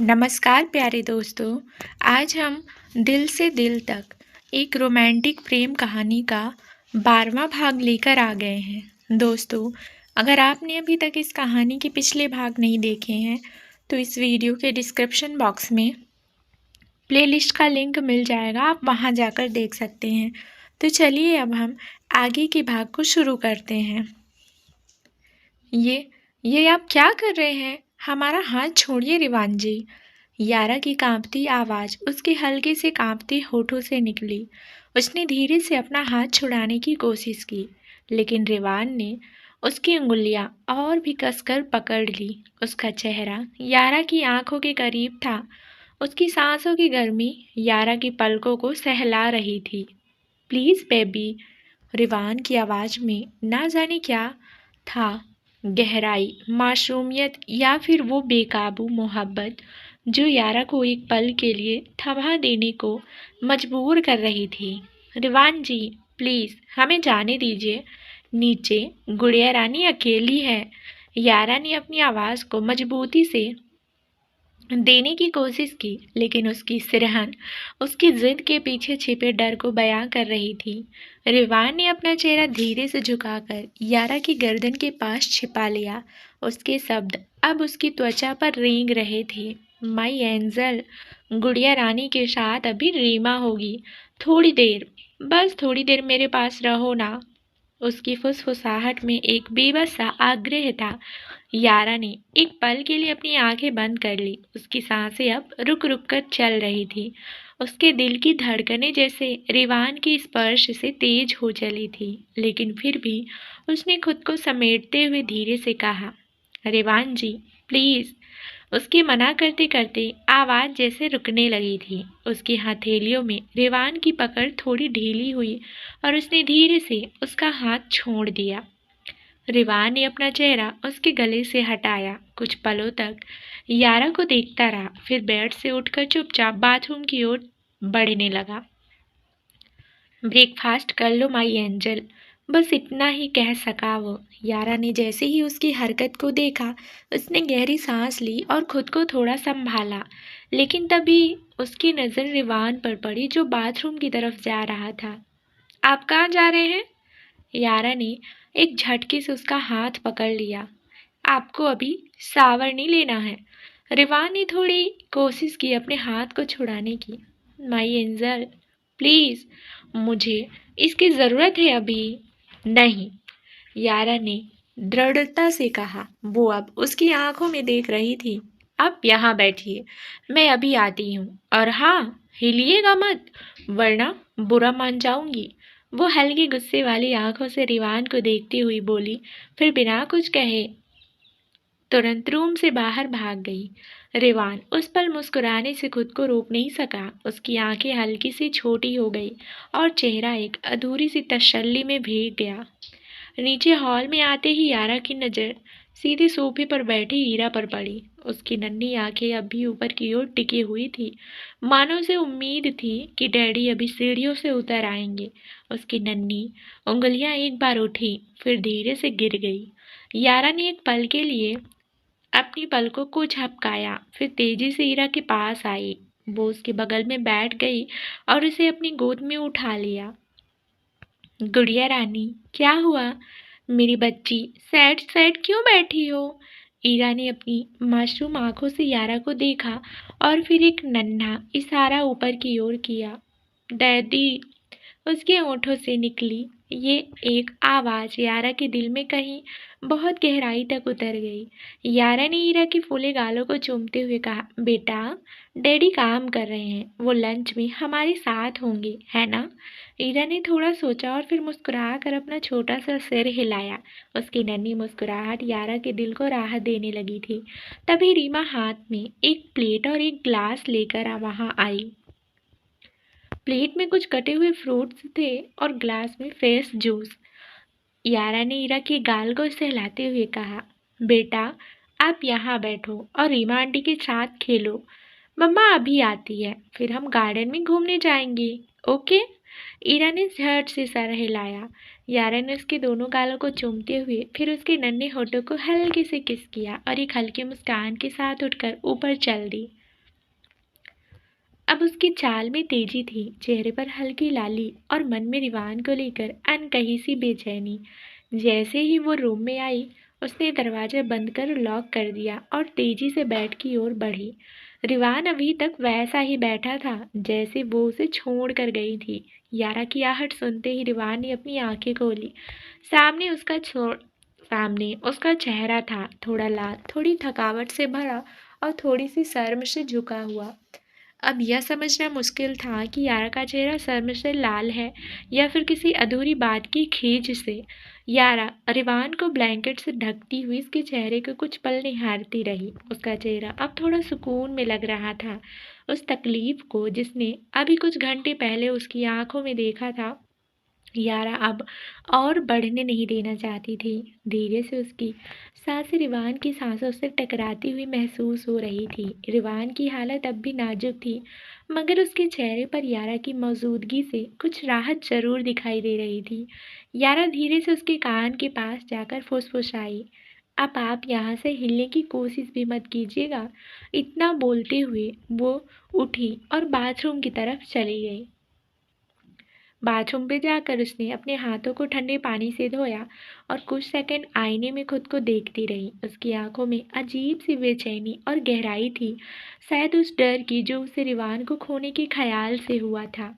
नमस्कार प्यारे दोस्तों। आज हम दिल से दिल तक एक रोमांटिक प्रेम कहानी का 12वां भाग लेकर आ गए हैं। दोस्तों, अगर आपने अभी तक इस कहानी के पिछले भाग नहीं देखे हैं तो इस वीडियो के डिस्क्रिप्शन बॉक्स में प्लेलिस्ट का लिंक मिल जाएगा, आप वहां जाकर देख सकते हैं। तो चलिए अब हम आगे के भाग को शुरू करते हैं। ये आप क्या कर रहे हैं? हमारा हाथ छोड़िए रिवान जी। यारा की कांपती आवाज उसके हल्के से कांपते होठों से निकली। उसने धीरे से अपना हाथ छुड़ाने की कोशिश की, लेकिन रिवान ने उसकी उंगलियां और भी कसकर पकड़ ली। उसका चेहरा यारा की आंखों के करीब था। उसकी सांसों की गर्मी यारा की पलकों को सहला रही थी। Please baby. रिवान की आवाज में ना जाने क्या था, गहराई, मासूमियत या फिर वो बेकाबू मोहब्बत जो यारा को एक पल के लिए थमा देने को मजबूर कर रही थी। रिवान जी, प्लीज हमें जाने दीजिए। नीचे गुड़िया रानी अकेली है। यारा ने अपनी आवाज को मजबूती से देने की कोशिश की, लेकिन उसकी सिरहन उसकी जिद के पीछे छिपे डर को बयां कर रही थी। रिवान ने अपना चेहरा धीरे से झुकाकर यारा की गर्दन के पास छिपा लिया। उसके शब्द अब उसकी त्वचा पर रेंग रहे थे। माई एंजल, गुड़िया रानी के साथ अभी रीमा होगी। थोड़ी देर, बस थोड़ी देर मेरे पास रहो ना। उसकी फुसफुसाहट में एक बेबस सा आग्रह था। यारा ने एक पल के लिए अपनी आंखें बंद कर ली। उसकी सांसें अब रुक रुक कर चल रही थी। उसके दिल की धड़कनें जैसे रिवान के स्पर्श से तेज हो चली थी, लेकिन फिर भी उसने खुद को समेटते हुए धीरे से कहा, रिवान जी प्लीज। उसके मना करते करते आवाज जैसे रुकने लगी थी। उसकी हथेलियों में रिवान की पकड़ थोड़ी ढीली हुई और उसने धीरे से उसका हाथ छोड़ दिया। रिवान ने अपना चेहरा उसके गले से हटाया। कुछ पलों तक यारा को देखता रहा, फिर बेड से उठकर चुपचाप बाथरूम की ओर बढ़ने लगा। ब्रेकफास्ट कर लो माई एंजल, बस इतना ही कह सका वो। यारा ने जैसे ही उसकी हरकत को देखा, उसने गहरी सांस ली और खुद को थोड़ा संभाला। लेकिन तभी उसकी नज़र रिवान पर पड़ी, जो बाथरूम की तरफ जा रहा था। आप कहाँ जा रहे हैं? यारा ने एक झटके से उसका हाथ पकड़ लिया। आपको अभी शावर नहीं लेना है। रिवान ने थोड़ी कोशिश की अपने हाथ को छुड़ाने की। माई एंजल प्लीज, मुझे इसकी जरूरत है अभी। नहीं, यारा ने दृढ़ता से कहा। वो अब उसकी आंखों में देख रही थी। आप यहाँ बैठिए, मैं अभी आती हूँ। और हाँ, हिलिएगा मत, वरना बुरा मान जाऊंगी। वो हल्की गुस्से वाली आंखों से रिवान को देखती हुई बोली, फिर बिना कुछ कहे तुरंत रूम से बाहर भाग गई। रिवान उस पल मुस्कुराने से खुद को रोक नहीं सका। उसकी आंखें हल्की सी छोटी हो गई और चेहरा एक अधूरी सी तसल्ली में भीग गया। नीचे हॉल में आते ही यारा की नज़र सीधे सोफे पर बैठी हीरा पर पड़ी। उसकी नन्ही आंखें अभी ऊपर की ओर टिकी हुई थी, मानो उसे उम्मीद थी कि डैडी अभी सीढ़ियों से उतर आएंगे। उसकी नन्ही उंगलियां एक बार उठी, फिर धीरे से गिर गई। यारा ने एक पल के लिए अपनी पलकों को झपकाया, फिर तेजी से हीरा के पास आई। वो उसके बगल में बैठ गई और उसे अपनी गोद में उठा लिया। गुड़िया रानी, क्या हुआ? मेरी बच्ची सैड सैड क्यों बैठी हो? ईरा ने अपनी मासूम आंखों से यारा को देखा और फिर एक नन्हा इशारा ऊपर की ओर किया। डैडी, उसके होठों से निकली ये एक आवाज यारा के दिल में कहीं बहुत गहराई तक उतर गई। यारा ने हीरा की फूले गालों को चूमते हुए कहा, बेटा, डैडी काम कर रहे हैं, वो लंच में हमारे साथ होंगे, है ना? हीरा ने थोड़ा सोचा और फिर मुस्कुरा कर अपना छोटा सा सिर हिलाया। उसकी नन्ही मुस्कुराहट यारा के दिल को राहत देने लगी थी। तभी रीमा हाथ में एक प्लेट और एक ग्लास लेकर वहां आई। प्लेट में कुछ कटे हुए फ्रूट्स थे और ग्लास में फ्रेश जूस। यारा ने ईरा के गाल को सहलाते हुए कहा, बेटा, आप यहाँ बैठो और रीमा आंटी के साथ खेलो। मम्मा अभी आती है, फिर हम गार्डन में घूमने जाएंगे, ओके? ईरा ने झट से सर हिलाया। यारा ने उसके दोनों गालों को चूमते हुए फिर उसके नन्हे होठों को हल्के से किस किया और एक हल्की मुस्कान के साथ उठकर ऊपर चल दी। अब उसकी चाल में तेजी थी, चेहरे पर हल्की लाली और मन में रिवान को लेकर अनकही सी बेचैनी। जैसे ही वो रूम में आई, उसने दरवाजा बंद कर लॉक कर दिया और तेजी से बेड की ओर बढ़ी। रिवान अभी तक वैसा ही बैठा था जैसे वो उसे छोड़ कर गई थी। यारा की आहट सुनते ही रिवान ने अपनी आंखें खोली। सामने उसका छोड़ सामने उसका चेहरा था, थोड़ा लाल, थोड़ी थकावट से भरा और थोड़ी सी शर्म से झुका हुआ। अब यह समझना मुश्किल था कि यारा का चेहरा शर्म से लाल है या फिर किसी अधूरी बात की खींच से। यारा रिवान को ब्लैंकेट से ढकती हुई उसके चेहरे को कुछ पल निहारती रही। उसका चेहरा अब थोड़ा सुकून में लग रहा था। उस तकलीफ को जिसने अभी कुछ घंटे पहले उसकी आंखों में देखा था, यारा अब और बढ़ने नहीं देना चाहती थी। धीरे से उसकी सांसें रिवान की सांसों से टकराती हुई महसूस हो रही थी। रिवान की हालत अब भी नाजुक थी, मगर उसके चेहरे पर यारा की मौजूदगी से कुछ राहत जरूर दिखाई दे रही थी। यारा धीरे से उसके कान के पास जाकर फुसफुसाई, अब आप यहाँ से हिलने की कोशिश भी मत कीजिएगा। इतना बोलते हुए वो उठी और बाथरूम की तरफ चली गई। बाथरूम पे जाकर उसने अपने हाथों को ठंडे पानी से धोया और कुछ सेकंड आईने में खुद को देखती रही। उसकी आंखों में अजीब सी बेचैनी और गहराई थी, शायद उस डर की जो उसे रिवान को खोने के ख्याल से हुआ था।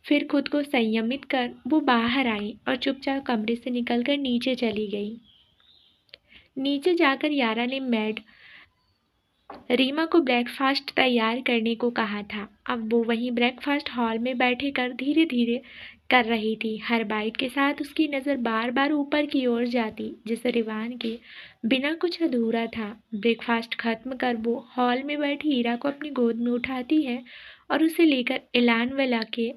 फिर खुद को संयमित कर वो बाहर आई और चुपचाप कमरे से निकलकर नीचे चली गई। नीचे जाकर यारा ने मेड रीमा को ब्रेकफास्ट तैयार करने को कहा था। अब वो वहीं ब्रेकफास्ट हॉल में बैठे कर धीरे धीरे कर रही थी। हर बाइट के साथ उसकी नज़र बार बार ऊपर की ओर जाती, जैसे रिवान के बिना कुछ अधूरा था। ब्रेकफास्ट खत्म कर वो हॉल में बैठी ईरा को अपनी गोद में उठाती है और उसे लेकर एलान वाला के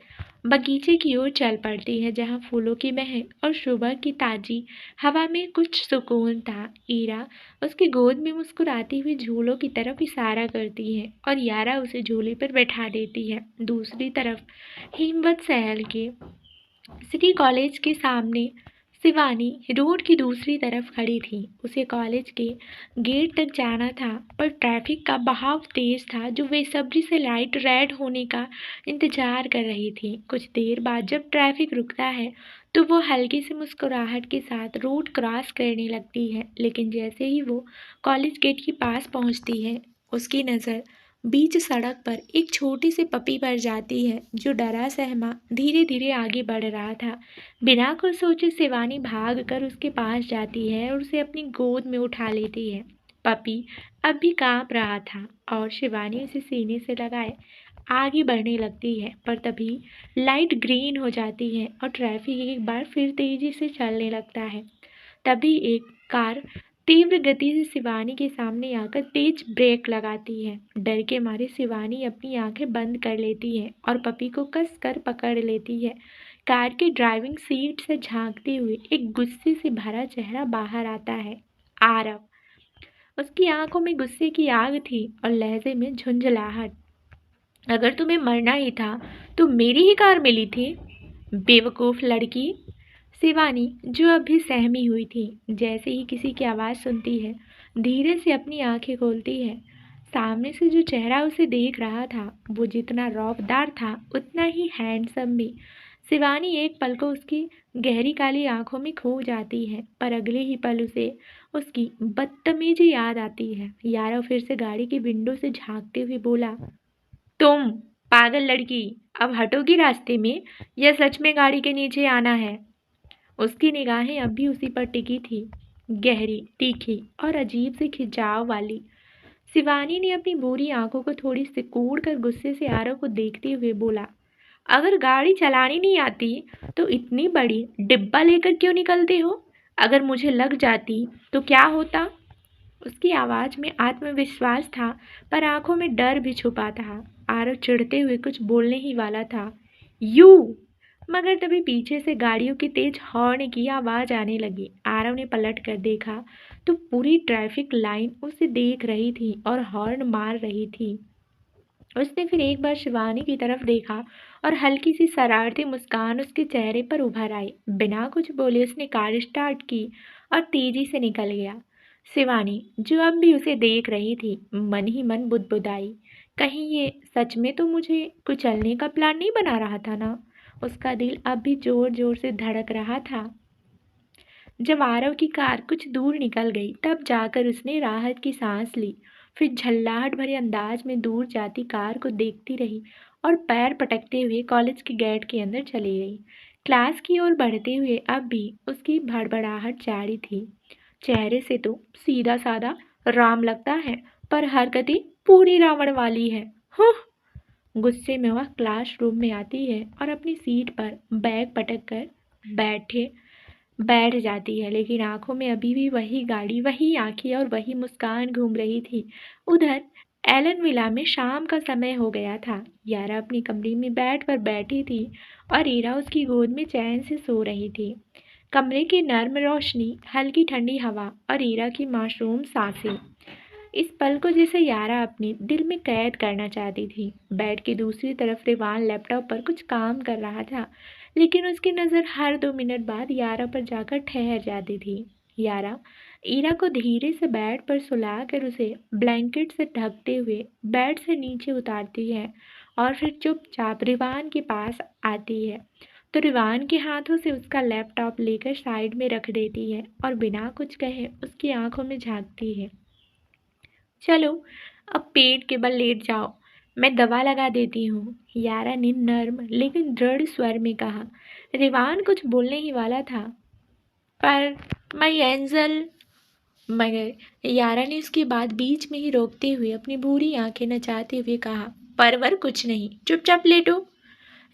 बगीचे की ओर चल पड़ती है, जहाँ फूलों की महक और सुबह की ताजी हवा में कुछ सुकून था। ईरा उसकी गोद में मुस्कुराती हुई झूलों की तरफ इशारा करती है और यारा उसे झूले पर बैठा देती है। दूसरी तरफ हिम्मत सहल के सिटी कॉलेज के सामने शिवानी रोड की दूसरी तरफ खड़ी थी। उसे कॉलेज के गेट तक जाना था, पर ट्रैफिक का बहाव तेज था जो बेसब्री से लाइट रेड होने का इंतजार कर रही थी। कुछ देर बाद जब ट्रैफिक रुकता है तो वो हल्की सी मुस्कुराहट के साथ रोड क्रॉस करने लगती है, लेकिन जैसे ही वो कॉलेज गेट के पास पहुंचती है, उसकी नज़र बीच सड़क पर एक छोटी सी पपी पर जाती है जो डरा सहमा धीरे धीरे आगे बढ़ रहा था। बिना कुछ सोचे शिवानी भाग कर उसके पास जाती है और उसे अपनी गोद में उठा लेती है। पपी अब भी कांप रहा था और शिवानी उसे सीने से लगाए आगे बढ़ने लगती है, पर तभी लाइट ग्रीन हो जाती है और ट्रैफिक एक बार फिर तेजी से चलने लगता है। तभी एक कार तीव्र गति से शिवानी के सामने आकर तेज ब्रेक लगाती है। डर के मारे शिवानी अपनी आंखें बंद कर लेती है और पपी को कस कर पकड़ लेती है। कार की ड्राइविंग सीट से झांकते हुए एक गुस्से से भरा चेहरा बाहर आता है। आरव। उसकी आंखों में गुस्से की आग थी और लहजे में झुंझलाहट। अगर तुम्हें मरना ही था तो मेरी ही कार मिली थी, बेवकूफ़ लड़की। शिवानी, जो अब भी सहमी हुई थी, जैसे ही किसी की आवाज़ सुनती है धीरे से अपनी आंखें खोलती है। सामने से जो चेहरा उसे देख रहा था वो जितना रौबदार था उतना ही हैंडसम भी। शिवानी एक पल को उसकी गहरी काली आंखों में खो जाती है, पर अगले ही पल उसे उसकी बदतमीजी याद आती है। यारो फिर से गाड़ी की विंडो से झांकते हुए बोला, तुम पागल लड़की, अब हटोगी रास्ते में या सच में गाड़ी के नीचे आना है? उसकी निगाहें अब भी उसी पर टिकी थी, गहरी, तीखी और अजीब से खिंचाव वाली। शिवानी ने अपनी बुरी आंखों को थोड़ी सिकुड़ कर गुस्से से आरव को देखते हुए बोला, अगर गाड़ी चलानी नहीं आती तो इतनी बड़ी डिब्बा लेकर क्यों निकलते हो? अगर मुझे लग जाती तो क्या होता? उसकी आवाज़ में आत्मविश्वास था, पर आंखों में डर भी छुपा था। आरव चिढ़ते हुए कुछ बोलने ही वाला था, यू, मगर तभी पीछे से गाड़ियों की तेज हॉर्न की आवाज़ आने लगी। आरव ने पलट कर देखा तो पूरी ट्रैफिक लाइन उसे देख रही थी और हॉर्न मार रही थी। उसने फिर एक बार शिवानी की तरफ देखा और हल्की सी शरारती मुस्कान उसके चेहरे पर उभर आई। बिना कुछ बोले उसने कार स्टार्ट की और तेजी से निकल गया। शिवानी, जो अब भी उसे देख रही थी, मन ही मन बुदबुदाई, कहीं ये सच में तो मुझे कुचलने का प्लान नहीं बना रहा था ना। उसका दिल अब भी जोर जोर से धड़क रहा था। जब आरव की कार कुछ दूर निकल गई, तब जाकर उसने राहत की सांस ली। फिर झल्लाहट भरे अंदाज में दूर जाती कार को देखती रही और पैर पटकते हुए कॉलेज के गेट के अंदर चली गई। क्लास की ओर बढ़ते हुए अब भी उसकी भड़बड़ाहट जारी थी। चेहरे से तो सीधा साधा राम लगता है, पर हरकतें पूरी रावण वाली है। हुँ! गुस्से में वह क्लासरूम में आती है और अपनी सीट पर बैग पटक कर बैठे बैठ जाती है, लेकिन आंखों में अभी भी वही गाड़ी, वही आंखें और वही मुस्कान घूम रही थी। उधर एलन विला में शाम का समय हो गया था। यारा अपनी कमरे में बेड पर बैठी थी और ईरा उसकी गोद में चैन से सो रही थी। कमरे की नर्म रोशनी, हल्की ठंडी हवा और ईरा की मासूम सांसें इस पल को जैसे यारा अपने दिल में कैद करना चाहती थी। बेड की दूसरी तरफ रिवान लैपटॉप पर कुछ काम कर रहा था, लेकिन उसकी नज़र हर 2 मिनट बाद यारा पर जाकर ठहर जाती थी। यारा ईरा को धीरे से बेड पर सुलाकर उसे ब्लैंकेट से ढकते हुए बेड से नीचे उतारती है और फिर चुपचाप रिवान के पास आती है। तो रिवान के हाथों से उसका लैपटॉप लेकर साइड में रख देती है और बिना कुछ कहे उसकी आंखों में झांकती है। चलो, अब पेट के बल लेट जाओ, मैं दवा लगा देती हूँ, यारा ने नर्म लेकिन दृढ़ स्वर में कहा। रिवान कुछ बोलने ही वाला था, पर माई एंजल, मगर यारा ने उसकी बात बीच में ही रोकते हुए अपनी भूरी आंखें नचाते हुए कहा, परवर कुछ नहीं, चुपचाप लेटो।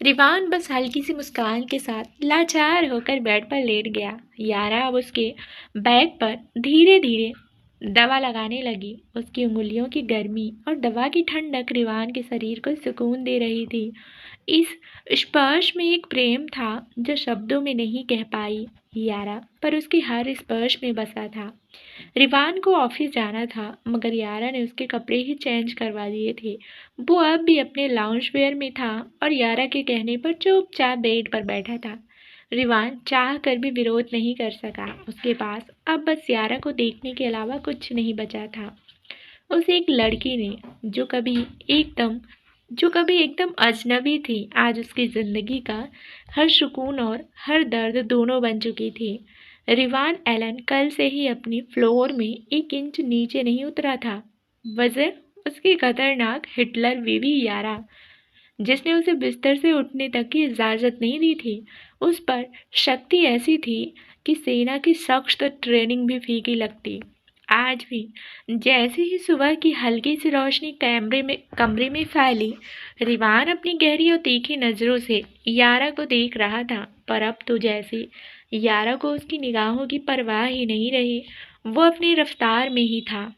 रिवान बस हल्की सी मुस्कान के साथ लाचार होकर बेड पर लेट गया। यारा अब उसके बैग पर धीरे धीरे दवा लगाने लगी। उसकी उंगलियों की गर्मी और दवा की ठंडक रिवान के शरीर को सुकून दे रही थी। इस स्पर्श में एक प्रेम था जो शब्दों में नहीं कह पाई यारा, पर उसके हर स्पर्श में बसा था। रिवान को ऑफिस जाना था, मगर यारा ने उसके कपड़े ही चेंज करवा दिए थे। वो अब भी अपने लाउंज वेयर में था और यारा के कहने पर चुपचाप बेड पर बैठा था। रिवान चाह कर भी विरोध नहीं कर सका। उसके पास अब बस यारा को देखने के अलावा कुछ नहीं बचा था। उस एक लड़की ने एकदम जो कभी एकदम अजनबी थी, आज उसकी जिंदगी का हर सुकून और हर दर्द दोनों बन चुकी थी। रिवान एलन कल से ही अपनी फ्लोर में 1 इंच नीचे नहीं उतरा था। वजह उसकी खतरनाक हिटलर बीवी यारा, जिसने उसे बिस्तर से उठने तक की इजाज़त नहीं दी थी। उस पर शक्ति ऐसी थी कि सेना की सख्त ट्रेनिंग भी फीकी लगती। आज भी जैसे ही सुबह की हल्की सी रोशनी कमरे में फैली, रिवान अपनी गहरी और तीखी नज़रों से यारा को देख रहा था, पर अब तो जैसे यारा को उसकी निगाहों की परवाह ही नहीं रही। वो अपनी रफ्तार में ही था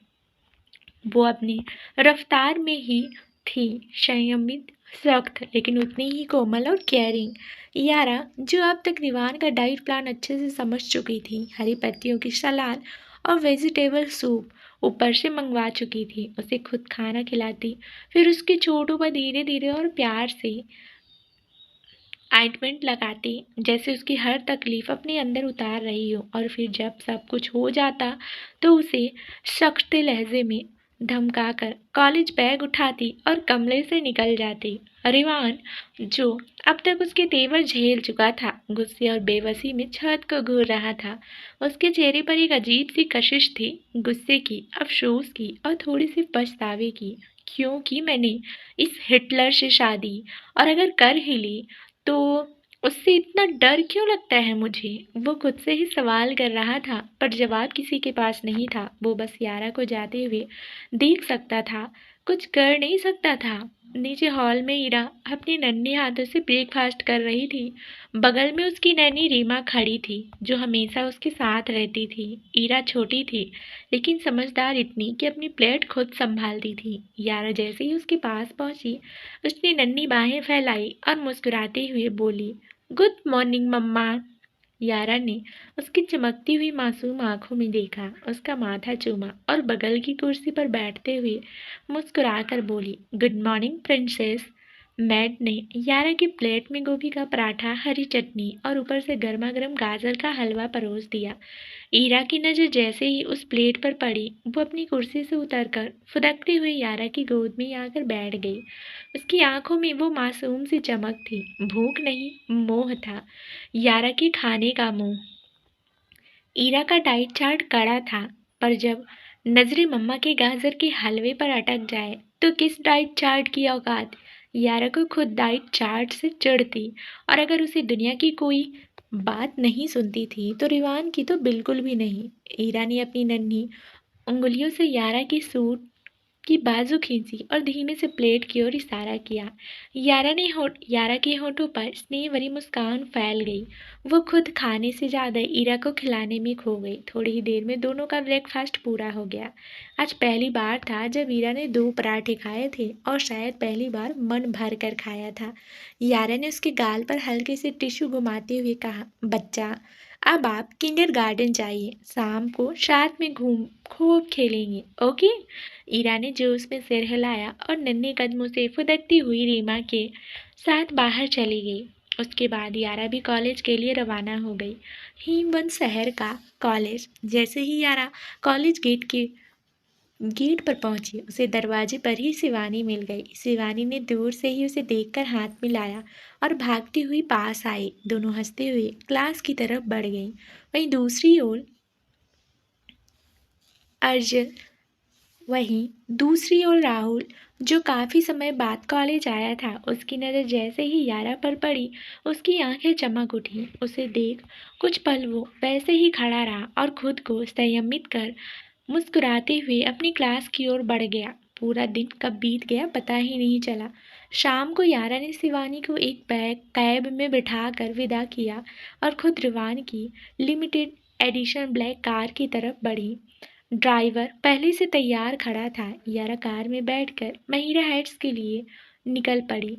वो अपनी रफ्तार में ही थी, संयमित, सख्त, लेकिन उतनी ही कोमल और केयरिंग। यारा, जो अब तक रिवान का डाइट प्लान अच्छे से समझ चुकी थी, हरी पत्तियों की सलाद और वेजिटेबल सूप ऊपर से मंगवा चुकी थी, उसे खुद खाना खिलाती, फिर उसके छोटों पर धीरे धीरे और प्यार से ऑइंटमेंट लगाती, जैसे उसकी हर तकलीफ अपने अंदर उतार रही हो, और फिर जब सब कुछ हो जाता तो उसे सख्त लहजे में धमकाकर कॉलेज बैग उठाती और कमरे से निकल जाती। रिवान, जो अब तक उसके तेवर झेल चुका था, गुस्से और बेबसी में छत को घूर रहा था। उसके चेहरे पर एक अजीब सी कशिश थी, गुस्से की, अफसोस की और थोड़ी सी पछतावे की। क्योंकि मैंने इस हिटलर से शादी, और अगर कर ही ली तो उससे इतना डर क्यों लगता है मुझे? वो खुद से ही सवाल कर रहा था, पर जवाब किसी के पास नहीं था। वो बस यारा को जाते हुए देख सकता था, कुछ कर नहीं सकता था। नीचे हॉल में ईरा अपने नन्हे हाथों से ब्रेकफास्ट कर रही थी। बगल में उसकी नैनी रीमा खड़ी थी, जो हमेशा उसके साथ रहती थी। ईरा छोटी थी, लेकिन समझदार इतनी कि अपनी प्लेट खुद संभालती थी। यारा जैसे ही उसके पास पहुंची, उसने नन्ही बाहें फैलाई और मुस्कुराते हुए बोली, गुड मॉर्निंग मम्मा। यारा ने उसकी चमकती हुई मासूम आंखों में देखा, उसका माथा चूमा और बगल की कुर्सी पर बैठते हुए मुस्कुराकर बोली, गुड मॉर्निंग प्रिंसेस। मैट ने यारा की प्लेट में गोभी का पराठा, हरी चटनी और ऊपर से गर्मा गर्म गाजर का हलवा परोस दिया। ईरा की नजर जैसे ही उस प्लेट पर पड़ी, वो अपनी कुर्सी से उतरकर फुदकती हुई यारा की गोद में आकर बैठ गई। उसकी आंखों में वो मासूम सी चमक थी। भूख नहीं, मोह था। यारा के खाने का मोह। ईरा का डाइट चार्ट कड़ा था, पर जब नजरें मम्मा के गाजर के हलवे पर अटक जाए तो किस डाइट चार्ट की औकात। यारा को खुद डाइट चार्ट से चिढ़ थी, और अगर उसे दुनिया की कोई बात नहीं सुनती थी तो रिवान की तो बिल्कुल भी नहीं। ईरा ने अपनी नन्ही उंगलियों से यारा की सूट की बाजू खींची और धीमे से प्लेट की ओर इशारा किया। यारा के होठों पर स्नेह भरी मुस्कान फैल गई। वो खुद खाने से ज्यादा ईरा को खिलाने में खो गई। थोड़ी ही देर में दोनों का ब्रेकफास्ट पूरा हो गया। आज पहली बार था जब ईरा ने 2 पराठे खाए थे, और शायद पहली बार मन भर कर खाया था। यारा ने उसके गाल पर हल्के से टिश्यू घुमाते हुए कहा, बच्चा, अब आप किंडरगार्टन जाइए। शाम को साथ में घूम खूब खेलेंगे, ओके। ईरा ने जोश में सिर हिलाया और नन्हे कदमों से फुदकती हुई रीमा के साथ बाहर चली गई। उसके बाद यारा भी कॉलेज के लिए रवाना हो गई। हीमवंत शहर का कॉलेज। जैसे ही यारा कॉलेज गेट पर पहुंची, उसे दरवाजे पर ही शिवानी मिल गई। शिवानी ने दूर से ही उसे देखकर हाथ मिलाया और भागती हुई पास आई। दोनों हंसते हुए क्लास की तरफ बढ़ गईं। वहीं दूसरी ओर अर्जुन वहीं दूसरी ओर राहुल, जो काफी समय बाद कॉलेज आया था, उसकी नजर जैसे ही यारा पर पड़ी, उसकी आंखें चमक उठी। उसे देख कुछ पल वो वैसे ही खड़ा रहा और खुद को संयमित कर मुस्कुराते हुए अपनी क्लास की ओर बढ़ गया। पूरा दिन कब बीत गया पता ही नहीं चला। शाम को यारा ने शिवानी को एक कैब में बिठाकर विदा किया और खुद रिवान की लिमिटेड एडिशन ब्लैक कार की तरफ बढ़ी। ड्राइवर पहले से तैयार खड़ा था। यारा कार में बैठकर महिरा हाइट्स के लिए निकल पड़ी।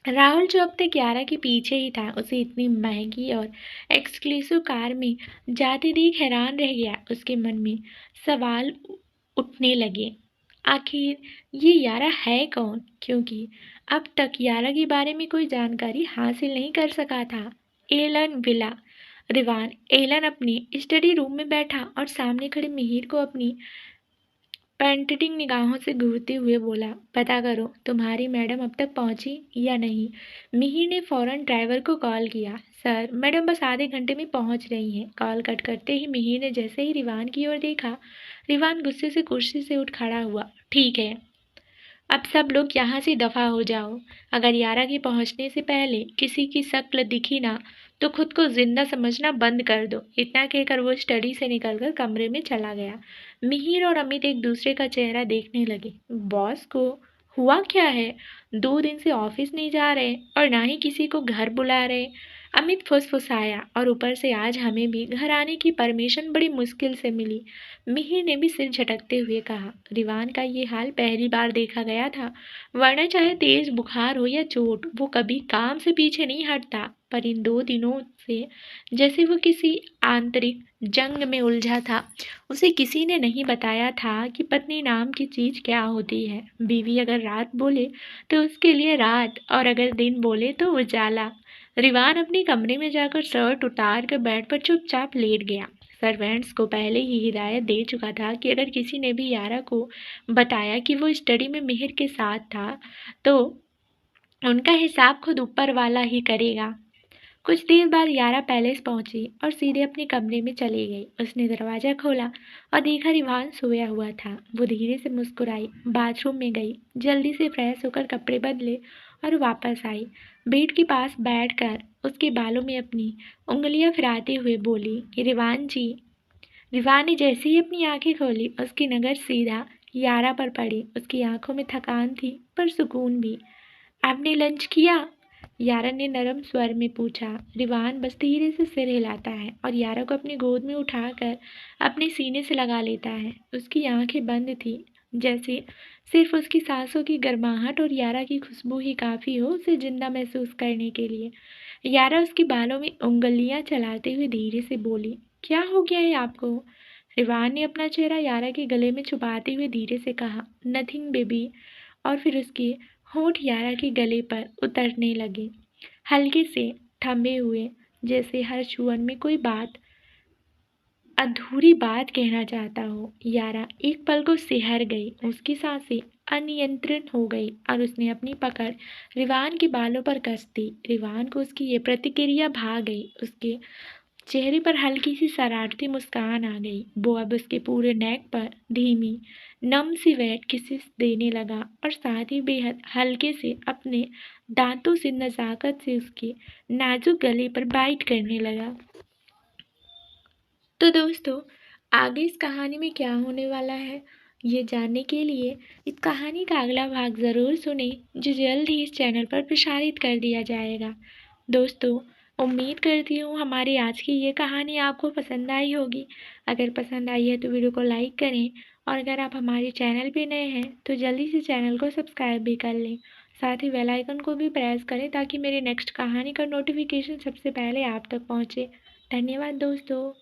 राहुल, जो अब तक यारा के पीछे ही था, उसे इतनी महंगी और एक्सक्लूसिव कार में जाते देख हैरान रह गया। उसके मन में सवाल उठने लगे। आखिर ये यारा है कौन, क्योंकि अब तक यारा के बारे में कोई जानकारी हासिल नहीं कर सका था। Alan villa. रिवान एलन अपनी स्टडी रूम में बैठा और सामने खड़े मिहिर को अपनी पेंटिंग निगाहों से घूरते हुए बोला, पता करो तुम्हारी मैडम अब तक पहुंची या नहीं। मिहिर ने फौरन ड्राइवर को कॉल किया। सर, मैडम बस आधे घंटे में पहुंच रही हैं। कॉल कट करते ही मिहिर ने जैसे ही रिवान की ओर देखा, रिवान गुस्से से कुर्सी से उठ खड़ा हुआ। ठीक है, अब सब लोग यहाँ से दफा हो जाओ। अगर यारा के पहुंचने से पहले किसी की शक्ल दिखी ना, तो खुद को जिंदा समझना बंद कर दो। इतना कहकर वो स्टडी से निकलकर कमरे में चला गया। मिहिर और अमित एक दूसरे का चेहरा देखने लगे। बॉस को हुआ क्या है? 2 दिन से ऑफिस नहीं जा रहे और ना ही किसी को घर बुला रहे। अमित फुसफुसाया, और ऊपर से आज हमें भी घर आने की परमिशन बड़ी मुश्किल से मिली। मिहिर ने भी सिर झटकते हुए कहा, रिवान का ये हाल पहली बार देखा गया था। वरना चाहे तेज बुखार हो या चोट, वो कभी काम से पीछे नहीं हटता। पर इन 2 दिनों से जैसे वो किसी आंतरिक जंग में उलझा था। उसे किसी ने नहीं बताया था कि पत्नी नाम की चीज क्या होती है। बीवी अगर रात बोले तो उसके लिए रात, और अगर दिन बोले तो उजाला। रिवान अपने कमरे में जाकर शर्ट उतार कर बेड पर चुपचाप लेट गया। सर्वेंट्स को पहले ही हिदायत दे चुका था कि अगर किसी ने भी यारा को बताया कि वो स्टडी में मिहिर के साथ था, तो उनका हिसाब खुद ऊपर वाला ही करेगा। कुछ देर बाद यारा पैलेस पहुंची और सीधे अपने कमरे में चली गई। उसने दरवाजा खोला और देखा रिवान सोया हुआ था। वो धीरे से मुस्कुराई, बाथरूम में गई, जल्दी से फ्रेश होकर कपड़े बदले और वापस आई। बेड के पास बैठकर उसके बालों में अपनी उंगलियां फिराते हुए बोली, रिवान जी। रिवान ने जैसे ही अपनी आंखें खोली, उसकी नज़र सीधा यारा पर पड़ी। उसकी आंखों में थकान थी, पर सुकून भी। आपने लंच किया? यारा ने नरम स्वर में पूछा। रिवान बस धीरे से सिर हिलाता है और यारा को अपनी गोद में उठाकर अपने सीने से लगा लेता है। उसकी आंखें बंद थी, जैसे सिर्फ उसकी सांसों की गर्माहट और यारा की खुशबू ही काफी हो उसे जिंदा महसूस करने के लिए। यारा उसके बालों में उंगलियां चलाते हुए धीरे से बोली, क्या हो गया है आपको? रिवान ने अपना चेहरा यारा के गले में छुपाते हुए धीरे से कहा, नथिंग बेबी। और फिर उसके होंठ यारा के गले पर उतरने लगे, हल्के से थमे हुए, जैसे हर छुअन में कोई अधूरी बात कहना चाहता हो। यारा एक पल को सिहर गई, उसकी सांसें अनियंत्रित हो गई और उसने अपनी पकड़ रिवान के बालों पर कस दी। रिवान को उसकी ये प्रतिक्रिया भा गई। उसके चेहरे पर हल्की सी शरारती मुस्कान आ गई। वो अब उसके पूरे नेक पर धीमी नम सी वेट किसेस देने लगा और साथ ही बेहद हल्के से अपने दांतों से नजाकत से उसके नाजुक गले पर बाइट करने लगा। तो दोस्तों, आगे इस कहानी में क्या होने वाला है, ये जानने के लिए इस कहानी का अगला भाग ज़रूर सुने, जो जल्द ही इस चैनल पर प्रसारित कर दिया जाएगा। दोस्तों, उम्मीद करती हूँ हमारी आज की ये कहानी आपको पसंद आई होगी। अगर पसंद आई है तो वीडियो को लाइक करें, और अगर आप हमारे चैनल पे नए हैं तो जल्दी से चैनल को सब्सक्राइब भी कर लें। साथ ही बेल आइकन को भी प्रेस करें ताकि मेरी नेक्स्ट कहानी का नोटिफिकेशन सबसे पहले आप तक पहुँचे। धन्यवाद दोस्तों।